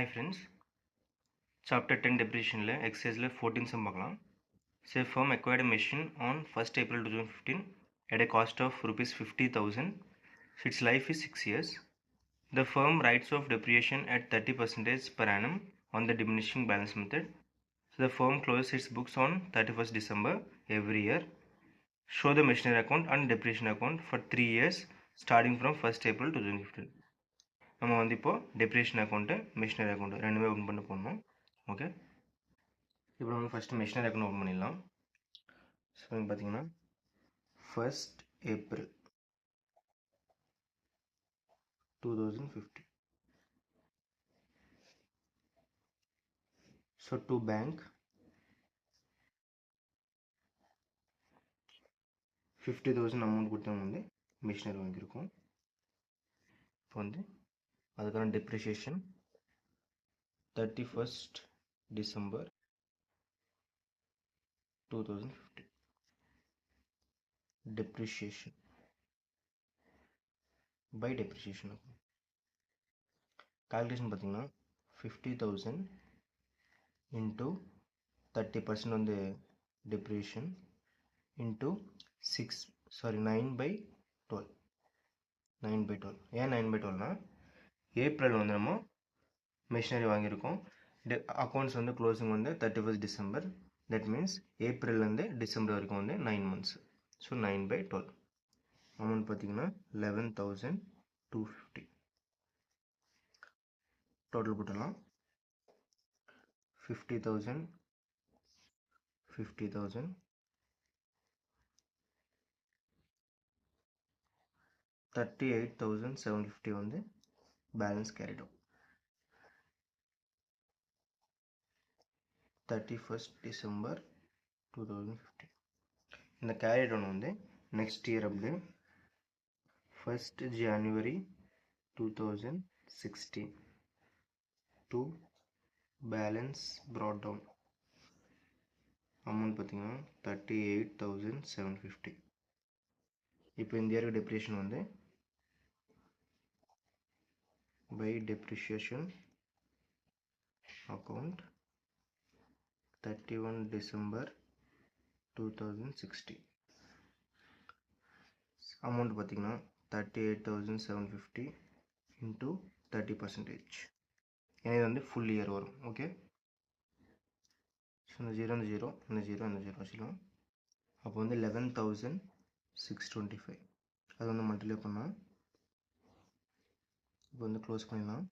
Hi friends, Chapter 10 Depreciation exercise 14 sum பார்க்கலாம். Say firm acquired a machine on 1st April 2015 at a cost of rupees 50,000. Its life is 6 years. The firm writes off depreciation at 30% per annum on the diminishing balance method. So the firm closes its books on 31st December every year. Show the machinery account and depreciation account for 3 years starting from 1st April 2015. நம்ம வந்து இப்போ depreciation account machinery account ரெண்டுமே open பண்ண போடணும். Okay, இப்போ நம்ம first machinery account open பண்ணிடலாம். So இங்கே பார்த்தீங்கன்னா 1st April 2015. So to bank 50,000 amount கொடுத்தவங்க வந்து மிஷினரி வாங்கியிருக்கோம். இப்போ வந்து அதுக்கான depreciation 31st December 2015. Depreciation by depreciation account. Calculation பார்த்தீங்கன்னா 50,000 into 30% வந்து depreciation into 9/12. ஏன் 9/12னா ஏப்ரல் வந்து நம்ம மிஷினரி வாங்கியிருக்கோம். அக்கௌண்ட்ஸ் வந்து க்ளோசிங் வந்து 31st December. தட் மீன்ஸ் ஏப்ரல்லேருந்து டிசம்பர் வரைக்கும் வந்து 9 months. ஸோ 9/12. அமௌண்ட் பார்த்தீங்கன்னா 11,250. டோட்டல் போட்டலாம் 50,000 38,750 வந்து balance carried out 31st December 2015. இந்த கேரிட் அவுட் வந்து நெக்ஸ்ட் இயர் அப்படியே 1st January 2016 to balance brought down. Amount பார்த்தீங்கன்னா 38,750. இப்போ இந்த இயருக்கு டெப்ரிஷியேஷன் வந்து by depreciation account 31 December 2016. Amount பார்த்தீங்கன்னா 38,750 into 30%. ஏன்னா இது வந்து ஃபுல் இயர் வரும். ஓகே, ஸோ இந்த 0 இந்த 0 வச்சுக்கலாம். அப்போ வந்து 11,625 அது வந்து மல்டிப்ளை பண்ணால் இப்போ வந்து க்ளோஸ் பண்ணிடலாம்.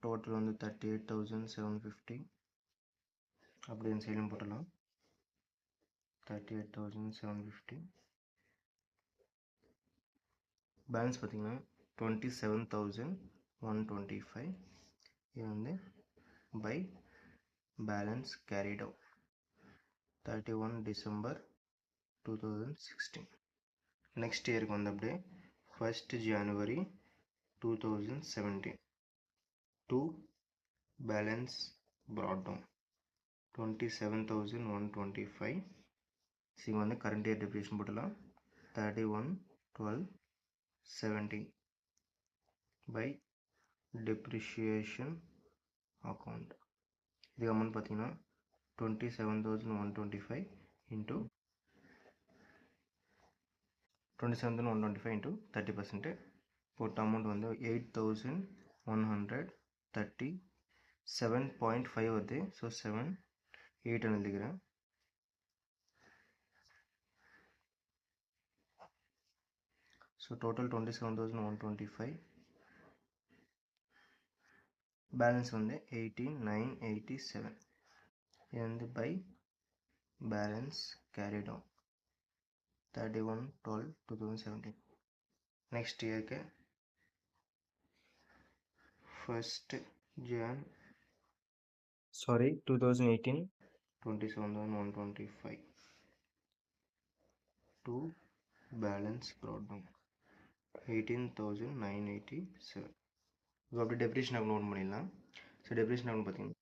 டோட்டல் வந்து 38,750. அப்படி இந்த சைடும் போட்டலாம் 38,750. பேலன்ஸ் பார்த்தீங்கன்னா 27,125. இது வந்து by balance carried out 31 December 2016. Next இயருக்கு வந்து அப்படியே 1st January 2017 to balance brought down 27,125. இங்கே வந்து கரண்ட் இயர் டெப்ரிஷியேஷன் போட்டலாம் 31/12/17 பை டெப்ரிஷியேஷன் அக்கௌண்ட். இது அமௌண்ட் பார்த்தீங்கன்னா 27,125 into 30%. போட்ட அமௌண்ட் வந்து 8,137.5 வருது. ஸோ 7/8 எழுதிக்கிறேன். So total 27,125. பேலன்ஸ் வந்து 18,987. இது வந்து by balance carried out 31/12/2017. Next இயருக்கு 1st Jan 2018 27,125 to balance brought down 18,987. இப்போ அப்படி டெப்ரிஷியேஷன் அக்கௌண்ட் நோட் பண்ணிடலாம். ஸோ டெப்ரிஷியேஷன் அக்கௌண்ட் பார்த்தீங்கன்னா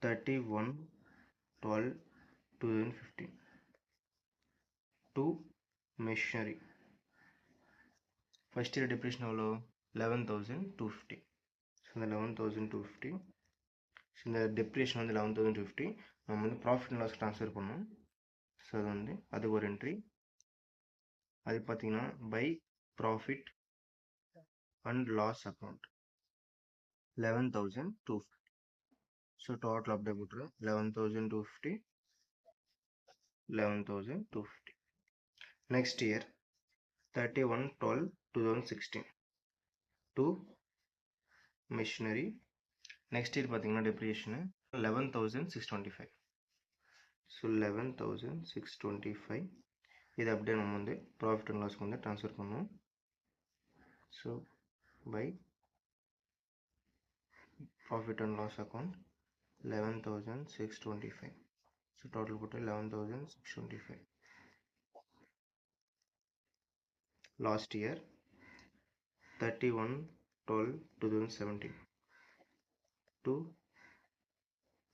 31/12/2015 to machinery. First year depreciation எவ்வளோ 11,250. ஸோ இந்த 11,250, ஸோ இந்த டெப்ரிஷன் வந்து 11,250 நம்ம வந்து ப்ராஃபிட் அண்ட் லாஸ் ட்ரான்ஸ்ஃபர் பண்ணோம். ஸோ அது வந்து அதுக்கு ஒரு என்ட்ரி. அது பார்த்தீங்கன்னா by profit and loss account 11,250. So total அப்படியே போட்டுருவோம் 11,250, 11,250. Next year 31/12/2016 to machinery. Next year பார்த்தீங்கன்னா டெப்ரிஷனு 11,625. ஸோ 11,625 இது அப்படியே நம்ம வந்து ப்ராஃபிட் அண்ட் லாஸ்க்கு வந்து ட்ரான்ஸ்ஃபர் பண்ணுவோம். So by profit and loss account 11,625. So total போட்டு 11,625. Last year 31/12/2017 to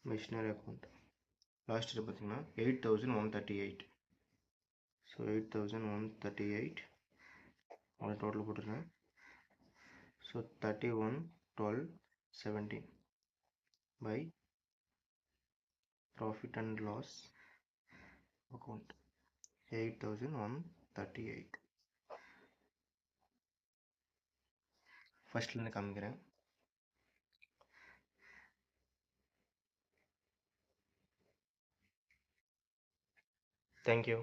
machinery account. Last year பார்த்தீங்கன்னா 8,138. ஸோ 8,138 அதை டோட்டல் போட்டுருக்கேன். So 31/12/17 by profit and loss account 8,138. ஃபர்ஸ்ட்லேருந்து காமிக்கிறேன். தேங்க்யூ.